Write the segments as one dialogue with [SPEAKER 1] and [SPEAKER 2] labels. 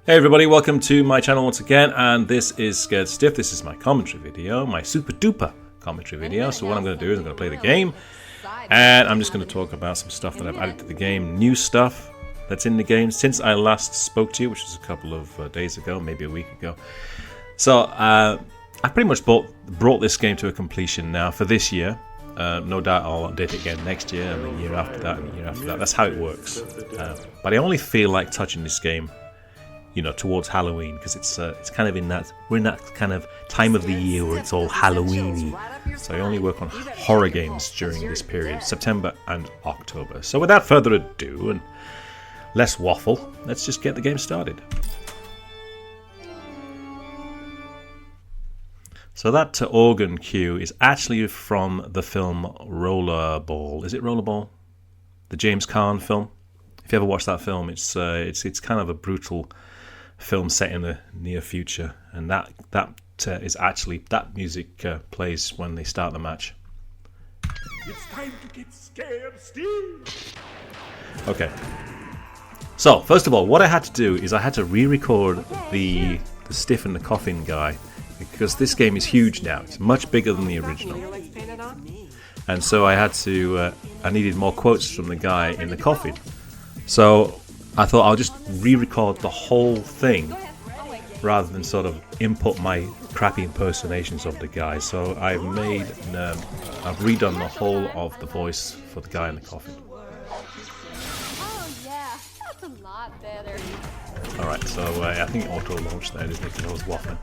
[SPEAKER 1] Hey everybody, welcome to my channel once again, and this is Scared Stiff. This is my commentary video, my Super-Duper commentary video. So what I'm going to do is I'm going to play the game, and I'm just going to talk about some stuff that I've added to the game, new stuff that's in the game since I last spoke to you, which was a couple of days ago, maybe a week ago. So I pretty much brought this game to a completion now for this year. No doubt I'll update it again next year, and the year after that, and the year after that. That's how it works. But I only feel like touching this game, you know, towards Halloween, because it's kind of we're in that kind of time of the year where it's all Halloweeny. So I only work on horror games during this period, September and October. So without further ado and less waffle, let's just get the game started. So that organ cue is actually from the film Rollerball. Is it Rollerball? The James Caan film. If you ever watched that film, it's kind of a brutal film set in the near future, and that is actually that music plays when they start the match.
[SPEAKER 2] It's time to get scared stiff.
[SPEAKER 1] Okay. So first of all, what I had to do is I had to re-record the Stiff and the Coffin guy, because this game is huge now. It's much bigger than the original, and so I needed more quotes from the guy in the coffin. So I thought I'll just re-record the whole thing rather than sort of input my crappy impersonations of the guy. So I've redone the whole of the voice for the guy in the coffin.
[SPEAKER 3] Oh yeah, that's a lot better.
[SPEAKER 1] Alright, so I think it auto-launched there, didn't it, because I was waffling.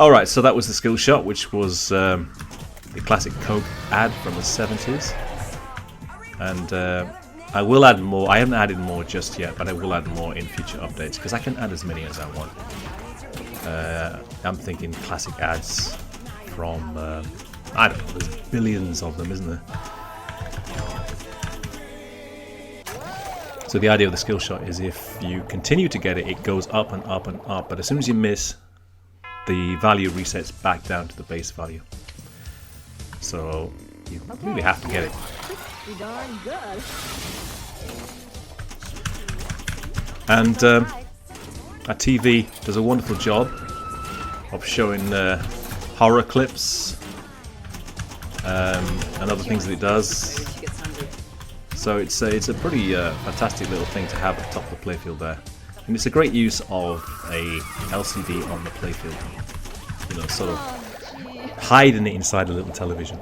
[SPEAKER 1] Alright, so that was the skill shot, which was the classic Coke ad from the 70s. And I will add more. I haven't added more just yet, but I will add more in future updates, because I can add as many as I want. I'm thinking classic ads from, I don't know, there's billions of them, isn't there? So the idea of the skill shot is if you continue to get it, it goes up and up and up, but as soon as you miss, the value resets back down to the base value. So you really have to get it.
[SPEAKER 3] Darn good.
[SPEAKER 1] And TV does a wonderful job of showing horror clips and other things that it does. So it's a pretty fantastic little thing to have at the top of the playfield there, and it's a great use of a LCD on the playfield. You know, sort of hiding it inside a little television.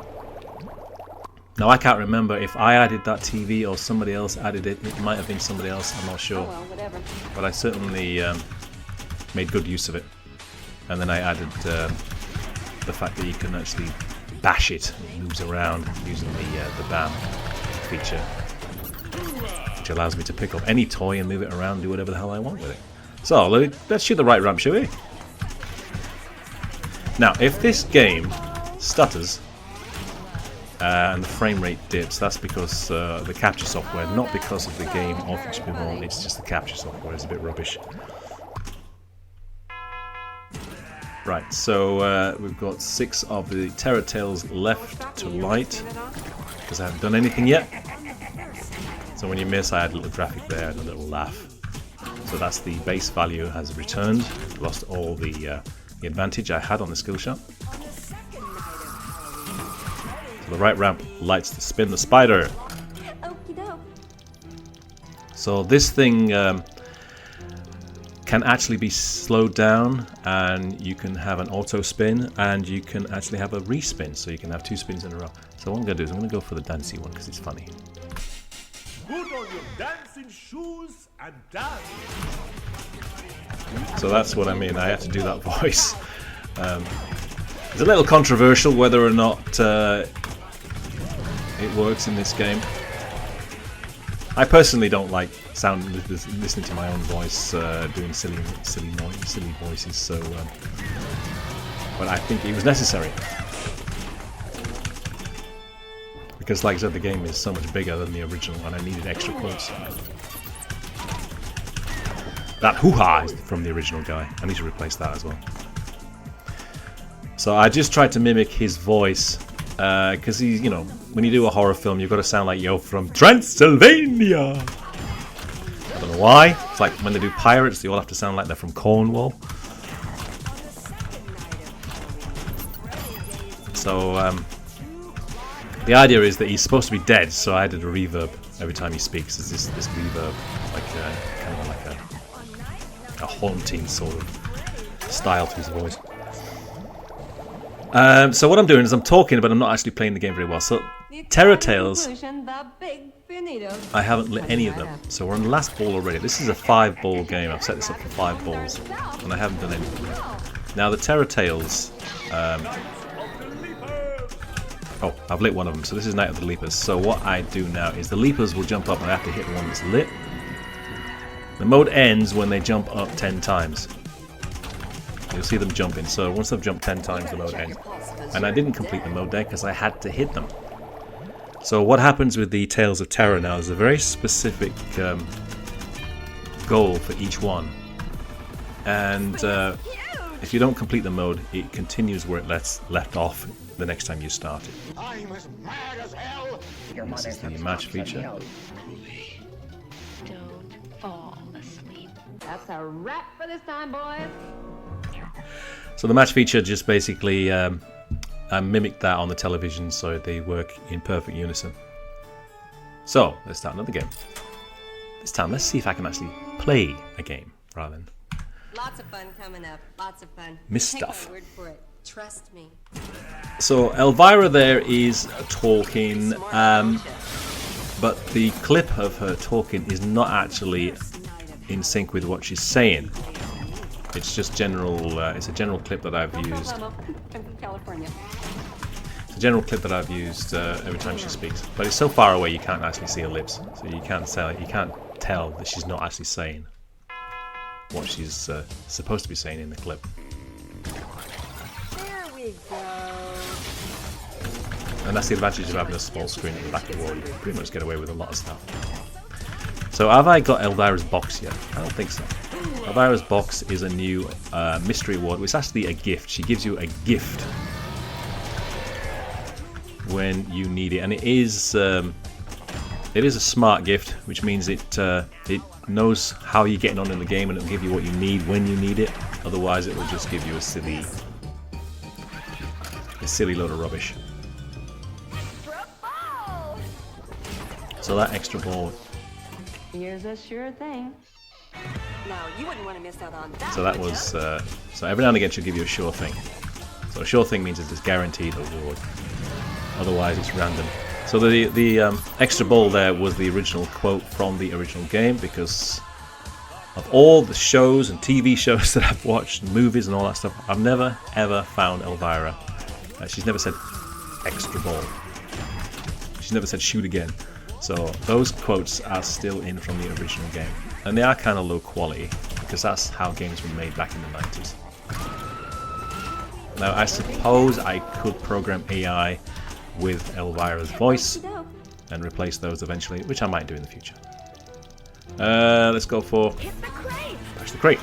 [SPEAKER 1] Now I can't remember if I added that TV or somebody else added it. It might have been somebody else, I'm not sure. But I certainly made good use of it. And then I added the fact that you can actually bash it. It moves around using the BAM feature, which allows me to pick up any toy and move it around and do whatever the hell I want with it. So let's shoot the right ramp, shall we? Now, if this game stutters and the frame rate dips, that's because the capture software, not because of the game of HBO, it's just the capture software is a bit rubbish. Right, so we've got 6 of the Terror Tales left to light, because I haven't done anything yet. So when you miss, I add a little graphic there and a little laugh. So that's the base value has returned. Lost all the advantage I had on the skill shot. The right ramp lights to spin the spider. So this thing can actually be slowed down, and you can have an auto spin, and you can actually have a respin, so you can have 2 spins in a row. So what I'm going to do is I'm going to go for the dancey one because it's funny.
[SPEAKER 2] Put on your dancing shoes and dance.
[SPEAKER 1] So that's what I mean. I have to do that voice. It's a little controversial whether or not it works in this game. I personally don't like listening to my own voice doing silly voices. So, but I think it was necessary because, like I said, the game is so much bigger than the original, and I needed extra quotes. That hoo-ha is from the original guy. I need to replace that as well. So I just tried to mimic his voice. Because he's, you know, when you do a horror film, you've got to sound like you're from Transylvania. I don't know know why. It's like when they do pirates, they all have to sound like they're from Cornwall. So the idea is that he's supposed to be dead, so I added a reverb every time he speaks. There's this reverb, like kind of like a haunting sort of style to his voice. So what I'm doing is I'm talking, but I'm not actually playing the game very well. So Terror Tales, I haven't lit any of them. So we're on the last ball already. This is a 5-ball game. I've set this up for 5 balls, and I haven't done anything yet. Now the Terror Tales. Oh, I've lit one of them. So this is Night of the Leapers. So what I do now is the Leapers will jump up, and I have to hit the one that's lit. The mode ends when they jump up 10 times. You'll see them jumping. So once they've jumped 10 times, the mode ends. And I didn't complete the mode there because I had to hit them. So what happens with the Tales of Terror now is a very specific goal for each one. And if you don't complete the mode, it continues where it left off the next time you start it.
[SPEAKER 4] I'm as mad as hell.
[SPEAKER 1] This is the match feature.
[SPEAKER 3] Don't fall asleep. That's a wrap for this time, boys.
[SPEAKER 1] So the match feature just basically I mimicked that on the television so they work in perfect unison. So let's start another game. This time let's see if I can actually play a game rather than
[SPEAKER 5] lots of fun coming up. Lots of fun.
[SPEAKER 1] miss
[SPEAKER 5] Take
[SPEAKER 1] stuff.
[SPEAKER 5] my word for it. Trust me.
[SPEAKER 1] So Elvira there is talking, but the clip of her talking is not actually in sync with what she's saying. It's just general. It's a general clip that I've used.
[SPEAKER 5] I'm from California.
[SPEAKER 1] It's a general clip that I've used every time she speaks. But it's so far away you can't actually see her lips, so you can't tell that she's not actually saying what she's supposed to be saying in the clip.
[SPEAKER 5] There we go.
[SPEAKER 1] And that's the advantage of having a small screen at the back of the wall. You can pretty much get away with a lot of stuff. So have I got Elvira's box yet? I don't think so. Elvira's box is a new mystery award. It's actually a gift. She gives you a gift when you need it, and it is a smart gift, which means it knows how you're getting on in the game, and it'll give you what you need when you need it. Otherwise, it will just give you a silly load of rubbish. So that extra ball.
[SPEAKER 3] Here's a sure thing.
[SPEAKER 5] No, you wouldn't want to miss out on that.
[SPEAKER 1] So that was so every now and again she'll give you a sure thing. So a sure thing means it's a guaranteed award. Otherwise, it's random. So the extra ball there was the original quote from the original game, because of all the shows and TV shows that I've watched, and movies and all that stuff, I've never ever found Elvira. She's never said extra ball. She's never said shoot again. So those quotes are still in from the original game, and they are kind of low quality because that's how games were made back in the 90s. Now I suppose I could program AI with Elvira's voice and replace those eventually, which I might do in the future. Let's go for push the crate.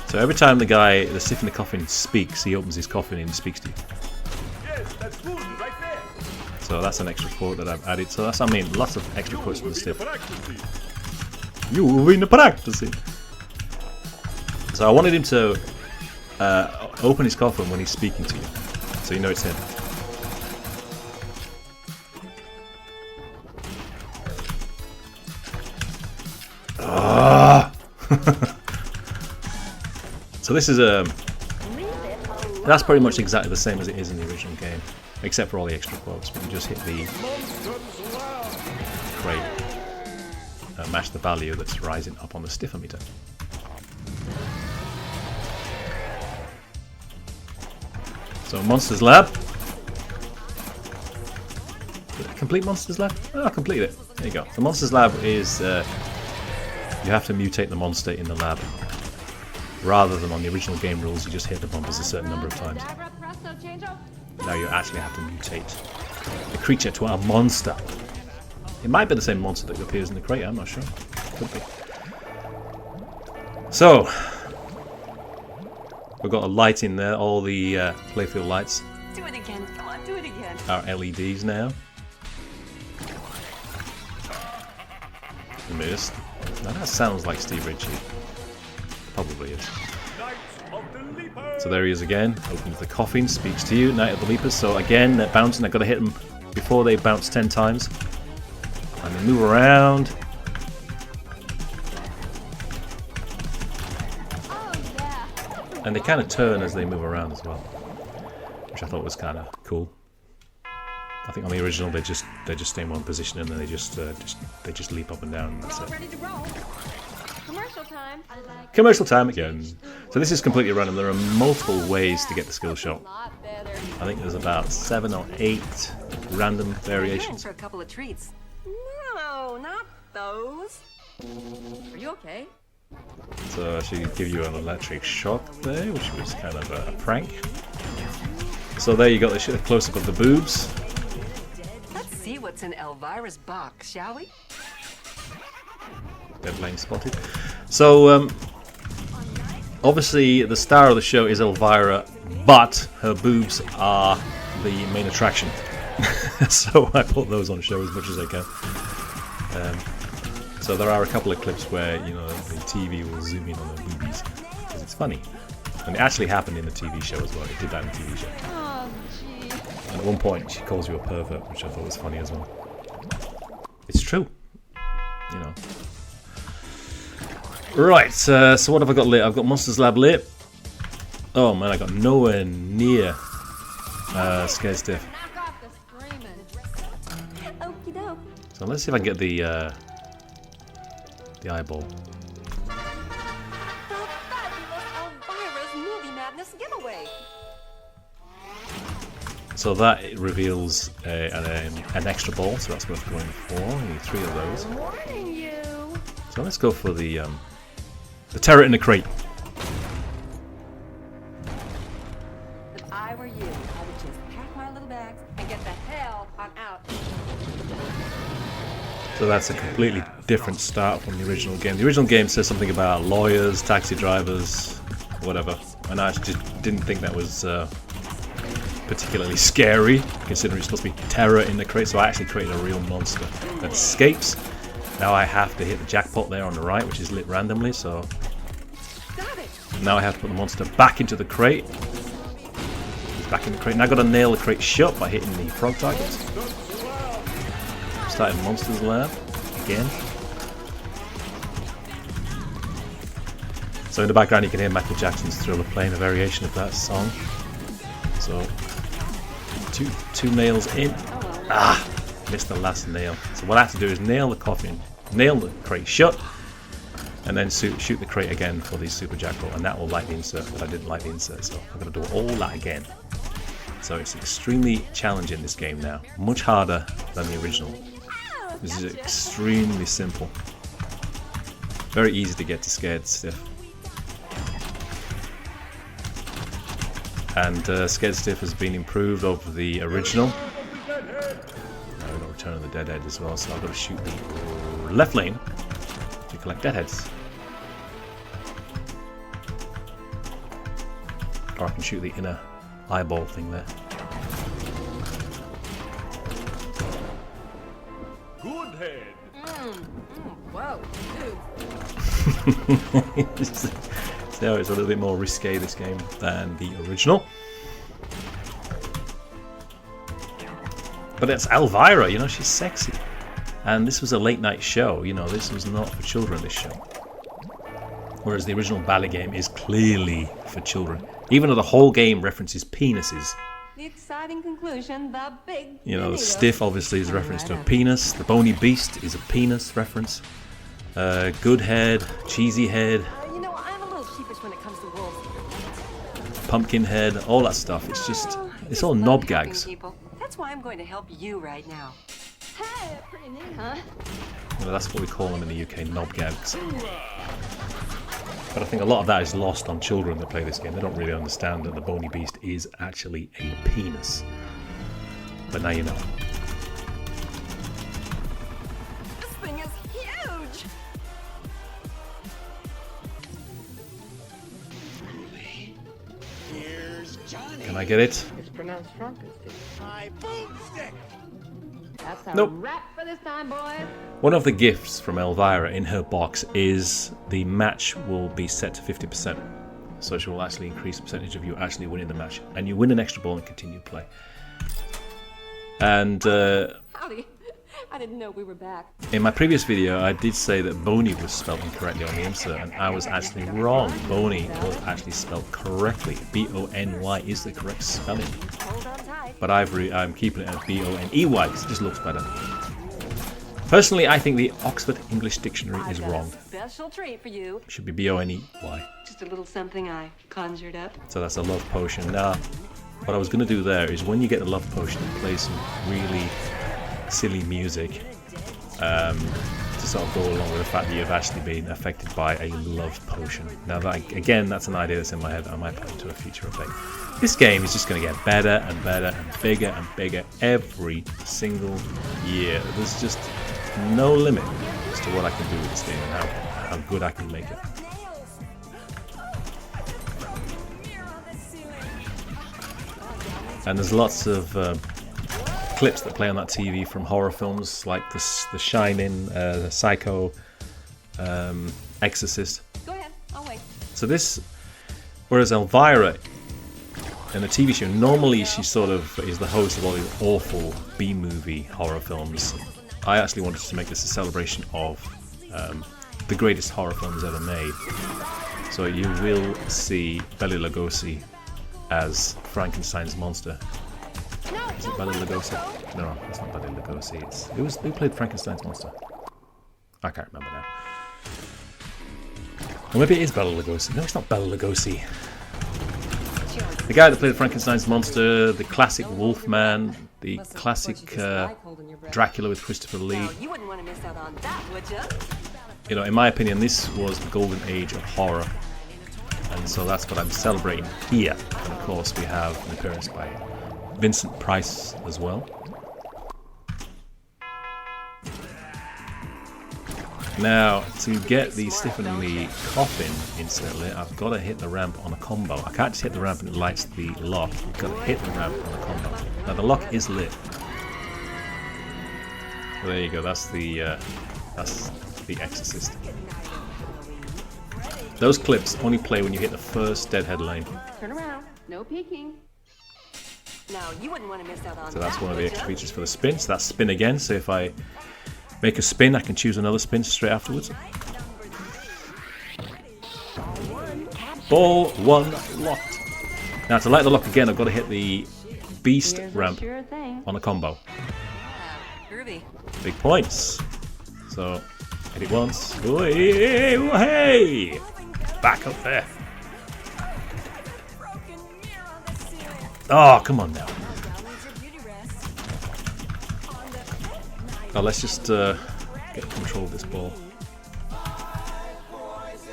[SPEAKER 1] So every time the stiff in the coffin speaks, he opens his coffin and he speaks to you.
[SPEAKER 2] Yes, that's good, right there.
[SPEAKER 1] So that's an extra quote that I've added. So that's, I mean, lots of extra quotes from the stiff. You win practicing. So I wanted him to open his coffin when he's speaking to you, so you know it's him. So this is that's pretty much exactly the same as it is in the original game, except for all the extra quotes. But you just hit the crate, match the value that's rising up on the stiffometer. So Monsters Lab. Did I complete Monsters Lab? Oh, I completed it. There you go. The Monsters Lab is you have to mutate the monster in the lab. Rather than on the original game rules, you just hit the bumpers a certain number of times. Now you actually have to mutate the creature to a monster. It might be the same monster that appears in the crate, I'm not sure. Could be. So, we've got a light in there, all the playfield lights
[SPEAKER 5] Do it again. Come on, do it again.
[SPEAKER 1] are LEDs now. a minute. Now that sounds like Steve Ritchie. Probably is. So there he is again. Opens the coffin, speaks to you. Night of the Leapers. So again, they're bouncing. I've got to hit them before they bounce 10 times. And they move around. And they kind of turn as they move around as well, which I thought was kind of cool. I think on the original they just stay in one position and then they just leap up and down. And that's it.
[SPEAKER 3] Ready to roll. Commercial time.
[SPEAKER 1] Commercial time again. So this is completely random. There are multiple ways to get the skill shot. I think there's about 7 or 8 random
[SPEAKER 5] You're in
[SPEAKER 1] variations.
[SPEAKER 5] for a couple of treats. No, not those. Are you okay?
[SPEAKER 1] So she give you an electric shock there, which was kind of a prank. So there you got the close-up of the boobs.
[SPEAKER 5] Let's see what's in Elvira's box, shall we?
[SPEAKER 1] Dead lane spotted. So obviously the star of the show is Elvira, but her boobs are the main attraction. So I put those on show as much as I can. So there are a couple of clips where, you know, the TV will zoom in on her boobies because it's funny, and it actually happened in the TV show as well. It did that in the TV show.
[SPEAKER 3] Oh, gee.
[SPEAKER 1] And at one point, she calls you a pervert, which I thought was funny as well. It's true, you know. Right. So what have I got lit? I've got Monsters Lab lit. Oh man, I got nowhere near Scared Stiff.
[SPEAKER 3] Knock off the screaming.
[SPEAKER 5] Okie doke.
[SPEAKER 1] So let's see if I can get the eyeball.
[SPEAKER 5] The fabulous Elvira's Movie Madness giveaway.
[SPEAKER 1] So that it reveals an extra ball, so that's worth going for. You need 3 of those.
[SPEAKER 3] Warning you.
[SPEAKER 1] So let's go for the terror in the crate.
[SPEAKER 5] If I were you, I would just pack my little bags and get the hell on out.
[SPEAKER 1] So that's a completely different start from the original game. The original game says something about lawyers, taxi drivers, whatever, and I just didn't think that was particularly scary, considering it's supposed to be terror in the crate. So I actually created a real monster that escapes. Now I have to hit the jackpot there on the right, which is lit randomly. So
[SPEAKER 5] Got it.
[SPEAKER 1] now I have to put the monster back into the crate. It's back in the crate. Now I've got to nail the crate shut by hitting the frog targets. Starting Monsters Lab again. So in the background you can hear Michael Jackson's Thriller playing a variation of that song. So two nails in. Ah, missed the last nail. So what I have to do is nail the coffin, nail the crate shut, and then shoot the crate again for the super jackpot, and that will light the insert. But I didn't light the insert, so I'm going to do all that again. So it's extremely challenging, this game now, much harder than the original. This is extremely simple. Very easy to get to Scared Stiff. And Scared Stiff has been improved over the original. Now we've got Return of the Deadhead as well, so I've got to shoot the left lane to collect deadheads. Or I can shoot the inner eyeball thing there.
[SPEAKER 2] Good head.
[SPEAKER 5] Whoa, dude.
[SPEAKER 1] So it's a little bit more risque, this game, than the original. But it's Elvira, you know, she's sexy. And this was a late night show, you know, this was not for children, this show. Whereas the original ballet game is clearly for children. Even though the whole game references penises.
[SPEAKER 5] The exciting conclusion, the big.
[SPEAKER 1] You know,
[SPEAKER 5] video.
[SPEAKER 1] Stiff obviously is a reference to a penis. The Bony Beast is a penis reference. Good head, cheesy head,
[SPEAKER 5] You know, I'm a little sheepish when it comes to wolves.
[SPEAKER 1] pumpkin head, all that stuff. It's just, it's all knob gags.
[SPEAKER 5] People. That's why I'm going to help you right now.
[SPEAKER 3] Hey, pretty neat, huh?
[SPEAKER 1] You know, that's what we call them in the UK, knob gags. But I think a lot of that is lost on children that play this game. They don't really understand that the Bony Beast is actually a penis. But now you know.
[SPEAKER 5] This thing is huge.
[SPEAKER 4] Here's Johnny.
[SPEAKER 1] Can I get it?
[SPEAKER 6] It's pronounced Frankenstein.
[SPEAKER 4] My boomstick.
[SPEAKER 3] That's a
[SPEAKER 1] Nope.
[SPEAKER 3] wrap for this time, boys.
[SPEAKER 1] One of the gifts from Elvira in her box is the match will be set to 50%. So she will actually increase the percentage of you actually winning the match. And you win an extra ball and continue play. And
[SPEAKER 5] Howdy. I didn't know we were back.
[SPEAKER 1] in my previous video, I did say that Boney was spelled incorrectly on the insert, and I was actually wrong. Boney was actually spelled correctly. B-O-N-Y is the correct spelling.
[SPEAKER 5] Hold on tight.
[SPEAKER 1] But I'm keeping it as B-O-N-E-Y because it just looks better. Personally, I think the Oxford English Dictionary is
[SPEAKER 5] I've got
[SPEAKER 1] wrong.
[SPEAKER 5] a special treat for you.
[SPEAKER 1] It should be B-O-N-E-Y.
[SPEAKER 5] Just a little something I conjured up.
[SPEAKER 1] So that's a love potion. Now, what I was going to do there is when you get the love potion, play some really silly music to sort of go along with the fact that you've actually been affected by a love potion. Now, again, that's an idea that's in my head that I might put into a future update. This game is just going to get better and better and bigger every single year. There's just no limit as to what I can do with this game and how good I can make it. And there's lots of clips that play on that TV from horror films like The Shining, The Psycho, Exorcist.
[SPEAKER 5] Go ahead, I'll wait.
[SPEAKER 1] So this, whereas Elvira in the TV show, normally she sort of is the host of all these awful B-movie horror films. I actually wanted to make this a celebration of the greatest horror films ever made. So you will see Bela Lugosi as Frankenstein's monster. Is it Bela Lugosi? No, it's not Bela Lugosi. Who played Frankenstein's monster? I can't remember now. Or maybe it is Bela Lugosi. No, it's not Bela Lugosi. The guy that played Frankenstein's monster, the classic Wolfman, the classic Dracula with Christopher Lee.
[SPEAKER 5] Now, you wouldn't want to miss out on that, would you?
[SPEAKER 1] You know, in my opinion, this was the golden age of horror. And so that's what I'm celebrating here. And of course, we have an appearance by Vincent Price as well. Now, to get the stiffening the coffin insert lit, I've got to hit the ramp on a combo. I can't just hit the ramp and it lights the lock. You've got to hit the ramp on a combo. Now, the lock is lit. So there you go. That's the Exorcist. Those clips only play when you hit the first deadhead lane.
[SPEAKER 3] Turn around. No peeking.
[SPEAKER 5] Now, you wouldn't want to miss out on
[SPEAKER 1] So that's
[SPEAKER 5] that,
[SPEAKER 1] one of the
[SPEAKER 5] would
[SPEAKER 1] extra
[SPEAKER 5] ya?
[SPEAKER 1] features for the spin. So that's spin again. So if I make a spin, I can choose another spin straight afterwards. Ball 1 locked. Now to light the lock again, I've got to hit the beast
[SPEAKER 3] Here's a
[SPEAKER 1] ramp
[SPEAKER 3] sure thing.
[SPEAKER 1] on a combo.
[SPEAKER 5] Groovy.
[SPEAKER 1] Big points. So hit it once. Ooh, hey! Back up there. Oh, come on now. Oh, let's just get control of this ball.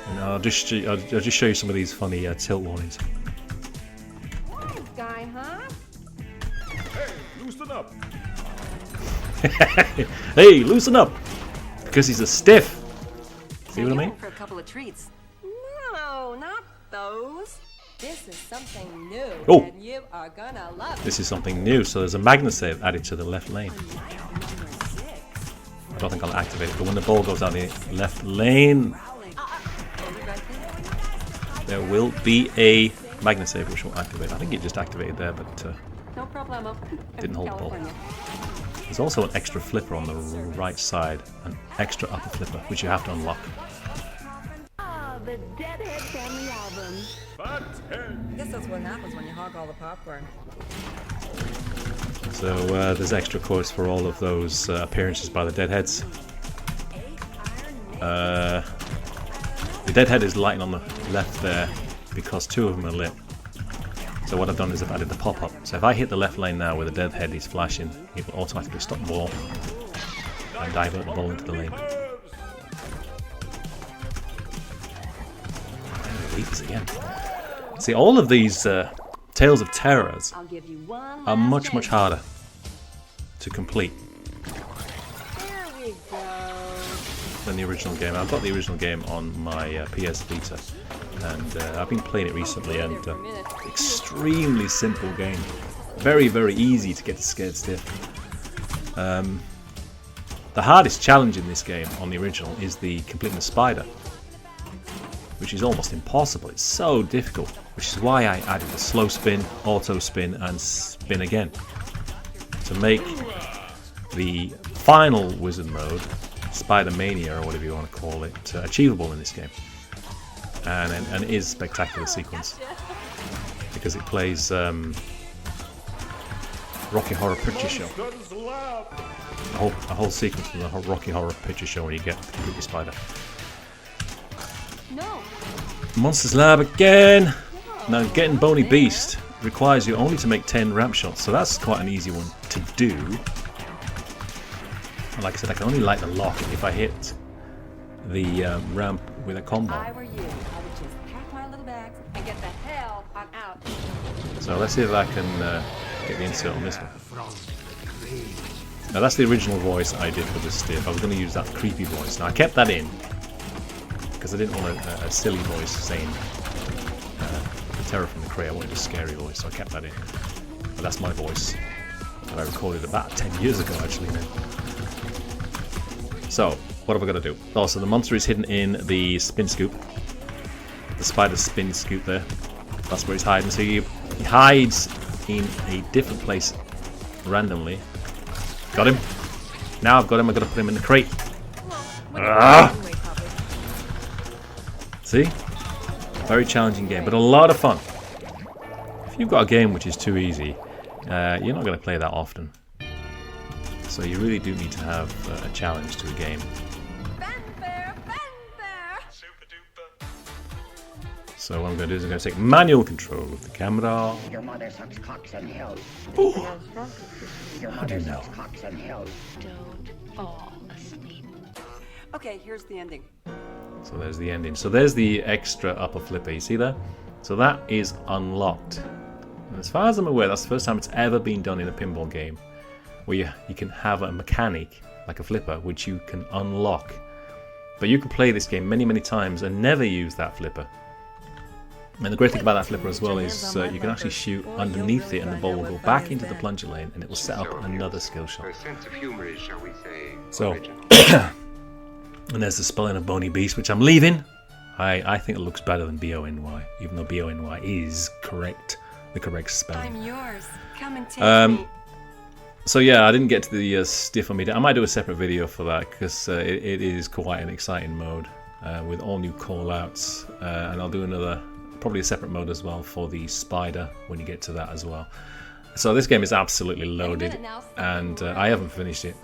[SPEAKER 1] And I'll just show you some of these funny tilt warnings.
[SPEAKER 3] Guy, huh?
[SPEAKER 2] Hey, loosen up.
[SPEAKER 1] Hey, loosen up! Because he's a stiff. See what I mean?
[SPEAKER 5] For a couple of treats. No, not those. This is something new,
[SPEAKER 1] Oh.
[SPEAKER 5] and you are gonna love it.
[SPEAKER 1] This is something new. So there's a magnet save added to the left lane. I don't think I'll activate it, but when the ball goes down the left lane, there will be a magnet save which will activate. I think it just activated there, but
[SPEAKER 5] No problemo.
[SPEAKER 1] didn't hold the ball.
[SPEAKER 5] California.
[SPEAKER 1] There's also an extra flipper on the right side, an extra upper flipper, which you have to unlock.
[SPEAKER 3] Oh, the Deadhead Family Album.
[SPEAKER 2] Fathead.
[SPEAKER 5] Guess that's what happens when you hog all the popcorn.
[SPEAKER 1] So there's extra course for all of those appearances by the Deadheads. The Deadhead is lighting on the left there because 2 of them are lit. So what I've done is I've added the pop-up. So if I hit the left lane now where the Deadhead is flashing, it will automatically stop the ball and divert the ball into the lane. And leave this again. See, all of these Tales of Terrors
[SPEAKER 5] I'll give you one
[SPEAKER 1] are
[SPEAKER 5] last
[SPEAKER 1] much
[SPEAKER 5] chance.
[SPEAKER 1] harder to complete
[SPEAKER 5] There we go.
[SPEAKER 1] than the original game. I've got the original game on my PS Vita, and I've been playing it recently, and extremely simple game. Very, very easy to get to Scared Stiff. The hardest challenge in this game on the original is the completing the spider, which is almost impossible. It's so difficult, which is why I added the slow spin, auto spin, and spin again to make the final wizard mode, Spider Mania or whatever you want to call it, achievable in this game. And it is a spectacular sequence because it plays Rocky Horror Picture Show. A whole sequence from the Rocky Horror Picture Show where you get the completely spider.
[SPEAKER 5] No.
[SPEAKER 1] Monsters Lab again. Now getting Bony Beast requires you only to make 10 ramp shots, so that's quite an easy one to do. And like I said, I can only light the lock if I hit the ramp with a combo.
[SPEAKER 5] If I were you, I would just pack my little bags and get the hell on out.
[SPEAKER 1] So let's see if I can get the insert on this one. Now that's the original voice I did for the Stiff. I was going to use that creepy voice. Now I kept that in because I didn't want a silly voice saying the terror from the crate. I wanted a scary voice, so I kept that in. But that's my voice that I recorded about 10 years ago actually now. So what have I got to do? Oh, so the monster is hidden in the spin scoop. The spider spin scoop there. That's where he's hiding. So he hides in a different place randomly. Got him. Now I've got him. I've got to put him in the crate. Ah! See? Very challenging game, but a lot of fun. If you've got a game which is too easy, you're not going to play that often. So you really do need to have a challenge to a game.
[SPEAKER 5] Fanfare, fanfare.
[SPEAKER 2] Super-Duper.
[SPEAKER 1] So what I'm going to do is I'm going to take manual control of the camera.
[SPEAKER 4] Your mother sucks cocks and hell.
[SPEAKER 1] How do you know?
[SPEAKER 4] Cocks and hell.
[SPEAKER 3] Don't fall asleep.
[SPEAKER 5] Okay, here's the ending.
[SPEAKER 1] So there's the ending. So there's the extra upper flipper. You see there? So that is unlocked. And as far as I'm aware, that's the first time it's ever been done in a pinball game, where you can have a mechanic like a flipper which you can unlock. But you can play this game many, many times and never use that flipper. And the great thing about that flipper as well is you can actually shoot underneath it and the ball will go back into the plunger lane and it will set up another skill shot.
[SPEAKER 6] Her sense of humor is, shall we say,
[SPEAKER 1] So,
[SPEAKER 6] original.
[SPEAKER 1] and there's the spelling of Bony Beast, which I'm leaving. I think it looks better than B-O-N-Y, even though B-O-N-Y is correct, the correct spelling.
[SPEAKER 5] I'm yours. Come and take me.
[SPEAKER 1] So yeah, I didn't get to the Stiff on Media. I might do a separate video for that because it is quite an exciting mode with all new call-outs, and I'll do probably a separate mode as well for the spider when you get to that as well. So this game is absolutely loaded, and I haven't finished it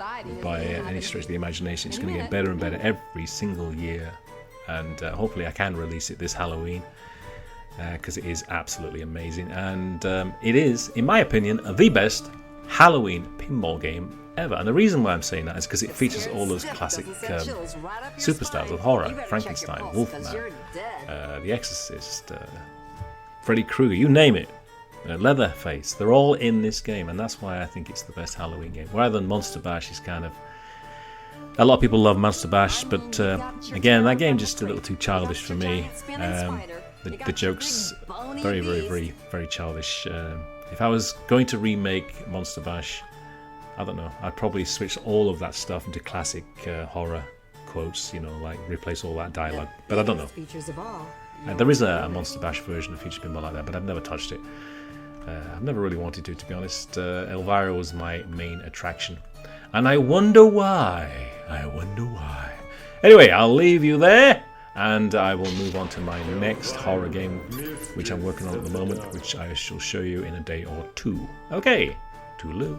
[SPEAKER 1] by any stretch of the imagination. It's going to get better and better every single year, and hopefully I can release it this Halloween because it is absolutely amazing, and it is, in my opinion, the best Halloween pinball game ever. And the reason why I'm saying that is because it features all those classic superstars of horror: Frankenstein, Wolfman, The Exorcist, Freddy Krueger, you name it, Leatherface. They're all in this game, and that's why I think it's the best Halloween game. Rather than Monster Bash is kind of... A lot of people love Monster Bash, but again, that game just a little too childish for me. The jokes very, very, very, very childish. If I was going to remake Monster Bash, I don't know, I'd probably switch all of that stuff into classic horror quotes, you know, like replace all that dialogue. But I don't know. There is a Monster Bash version of Future Pinball like that, but I've never touched it. I've never really wanted to be honest. Elvira was my main attraction. And I wonder why. Anyway, I'll leave you there. And I will move on to my next horror game, which I'm working on at the moment, which I shall show you in a day or two. Okay, toodaloo.